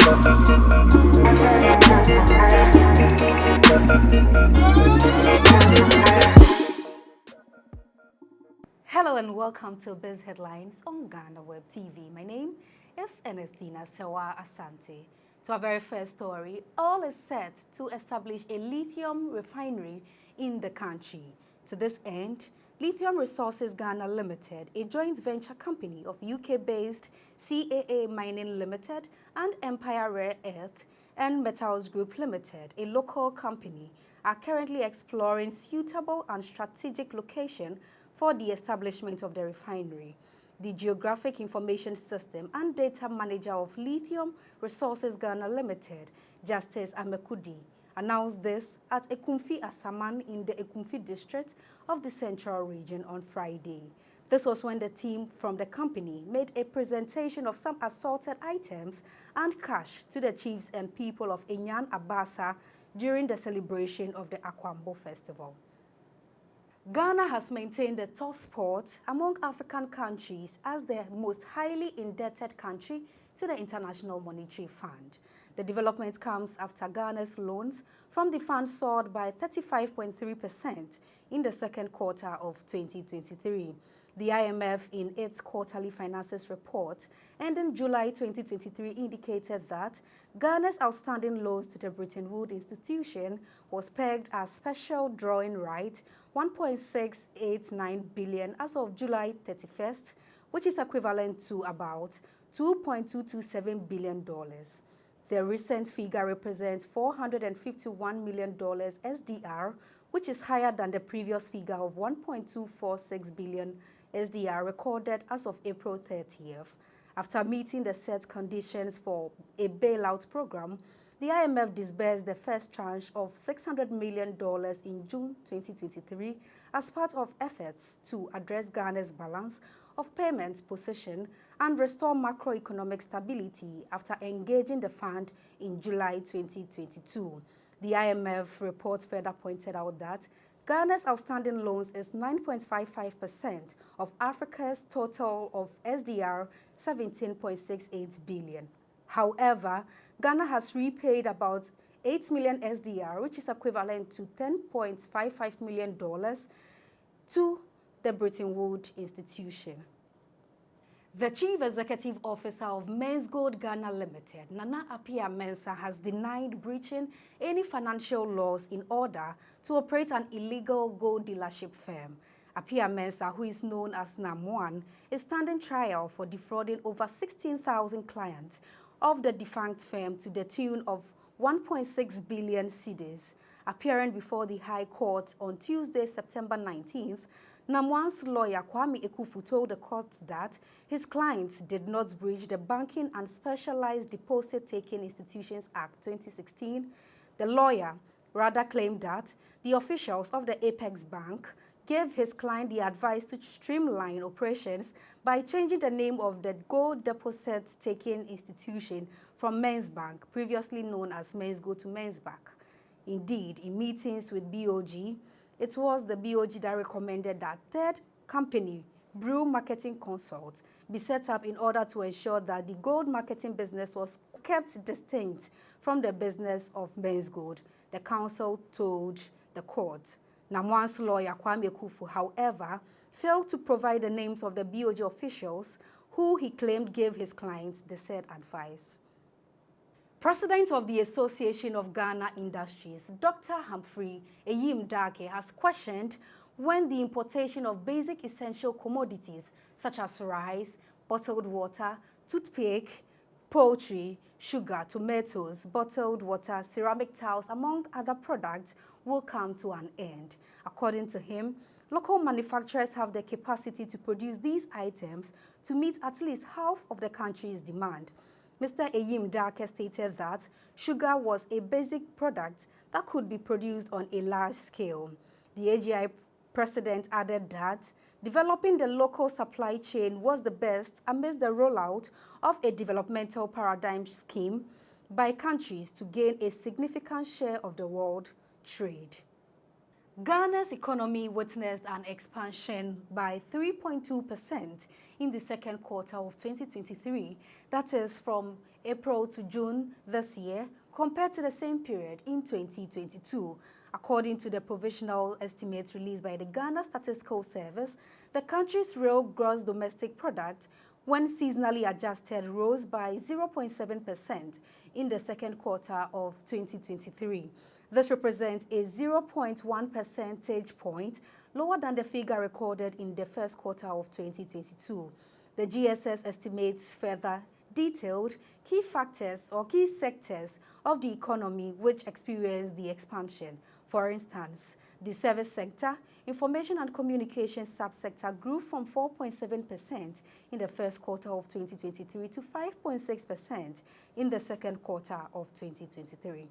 Hello and welcome to BizHeadlines on GhanaWeb TV. My name is Ernestina Sewa Asante. To our very first story, all is set to establish a lithium refinery in the country. To this end, Lithium Resources Ghana Limited, a joint venture company of UK-based CAA Mining Limited and Empire Rare Earth and Metals Group Limited, a local company, are currently exploring suitable and strategic location for the establishment of the refinery. The Geographic Information System and Data Manager of Lithium Resources Ghana Limited, Justice Amekudi, announced this at Ekumfi Asaman in the Ekumfi district of the Central Region on Friday. This was when the team from the company made a presentation of some assorted items and cash to the chiefs and people of Enyan Abasa during the celebration of the Akwambo Festival. Ghana has maintained the top spot among African countries as the most highly indebted country to the International Monetary Fund. The development comes after Ghana's loans from the fund soared by 35.3% in the second quarter of 2023. The IMF, in its quarterly finances report ending July 2023, indicated that Ghana's outstanding loans to the Bretton Woods institution was pegged as special drawing right 1.689 billion as of July 31st, which is equivalent to about $2.227 billion. The recent figure represents $451 million SDR, which is higher than the previous figure of 1.246 billion SDR recorded as of April 30th. After meeting the set conditions for a bailout program, the IMF disbursed the first tranche of $600 million in June 2023 as part of efforts to address Ghana's balance of payments position and restore macroeconomic stability after engaging the fund in July 2022. The IMF report further pointed out that Ghana's outstanding loans is 9.55% of Africa's total of SDR 17.68 billion. However, Ghana has repaid about 8 million SDR, which is equivalent to $10.55 million to the Bretton Woods institution. The Chief Executive Officer of Menzgold Ghana Limited, Nana Appiah Mensah, has denied breaching any financial laws in order to operate an illegal gold dealership firm. Appiah Mensah, who is known as Nam1, is standing trial for defrauding over 16,000 clients of the defunct firm to the tune of 1.6 billion cedis. Appearing before the High Court on Tuesday, September 19th, Nam1's lawyer Kwame Ekufu told the court that his clients did not breach the Banking and Specialized Deposit-Taking Institutions Act 2016. The lawyer rather claimed that the officials of the Apex Bank gave his client the advice to streamline operations by changing the name of the gold deposit-taking institution from Menzbank, previously known as Menzgold, to Menzbank. Indeed, in meetings with BOG, it was the BOG that recommended that third company, Brew Marketing Consult, be set up in order to ensure that the gold marketing business was kept distinct from the business of Menzgold, the council told the court. Nam1's lawyer, Kwame Ekufu, however, failed to provide the names of the BOG officials who he claimed gave his clients the said advice. President of the Association of Ghana Industries, Dr. Humphrey Eyim-Dake, has questioned when the importation of basic essential commodities such as rice, bottled water, toothpick, poultry, sugar, tomatoes, bottled water, ceramic tiles, among other products, will come to an end. According to him, local manufacturers have the capacity to produce these items to meet at least half of the country's demand. Mr. Eyim-Dake stated that sugar was a basic product that could be produced on a large scale. The AGI president added that developing the local supply chain was the best amidst the rollout of a developmental paradigm scheme by countries to gain a significant share of the world trade. Ghana's economy witnessed an expansion by 3.2% in the second quarter of 2023, that is from April to June this year compared to the same period in 2022. According to the provisional estimates released by the Ghana Statistical Service, the country's real gross domestic product, when seasonally adjusted, rose by 0.7% in the second quarter of 2023. This represents a 0.1 percentage point lower than the figure recorded in the first quarter of 2022. The GSS estimates further detailed key factors or key sectors of the economy which experienced the expansion. For instance, the service sector, information and communications subsector grew from 4.7% in the first quarter of 2023 to 5.6% in the second quarter of 2023.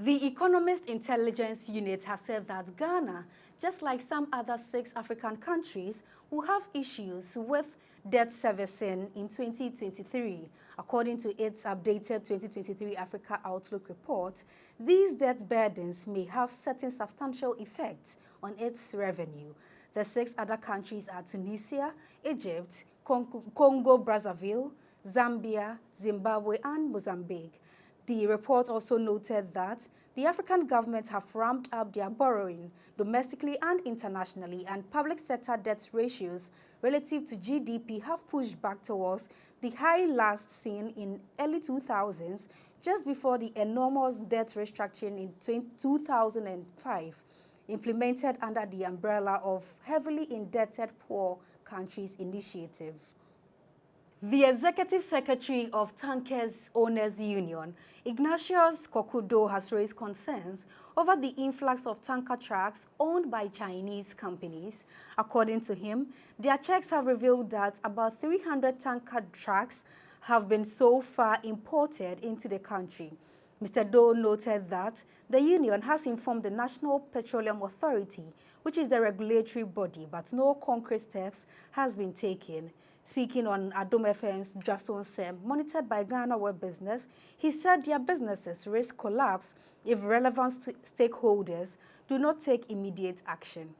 The Economist Intelligence Unit has said that Ghana, just like some other 6 African countries, will have issues with debt servicing in 2023. According to its updated 2023 Africa Outlook report, these debt burdens may have certain substantial effects on its revenue. The 6 other countries are Tunisia, Egypt, Congo-Brazzaville, Zambia, Zimbabwe, and Mozambique. The report also noted that the African governments have ramped up their borrowing domestically and internationally, and public sector debt ratios relative to GDP have pushed back towards the high last seen in early 2000s, just before the enormous debt restructuring in 2005, implemented under the umbrella of Heavily Indebted Poor Countries Initiative. The Executive Secretary of Tankers Owners Union, Ignatius Kokudo, has raised concerns over the influx of tanker trucks owned by Chinese companies. According to him, their checks have revealed that about 300 tanker trucks have been so far imported into the country. Mr. Doe noted that the union has informed the National Petroleum Authority, which is the regulatory body, but no concrete steps has been taken. Speaking on Adom FM's Jason Sem, monitored by GhanaWeb Business, he said their businesses risk collapse if relevant stakeholders do not take immediate action.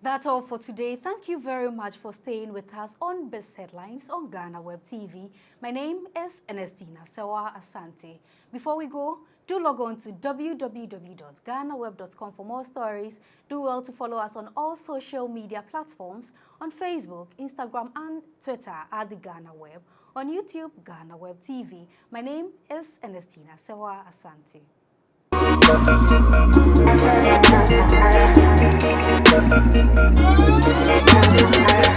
That's all for today. Thank you very much for staying with us on BizHeadlines on GhanaWeb TV. My name is Ernestina Sewa Asante. Before we go, do log on to www.ghanaweb.com for more stories. Do well to follow us on all social media platforms on Facebook, Instagram, and Twitter at the GhanaWeb. On YouTube, GhanaWeb TV. My name is Ernestina Sewa Asante. Thank you.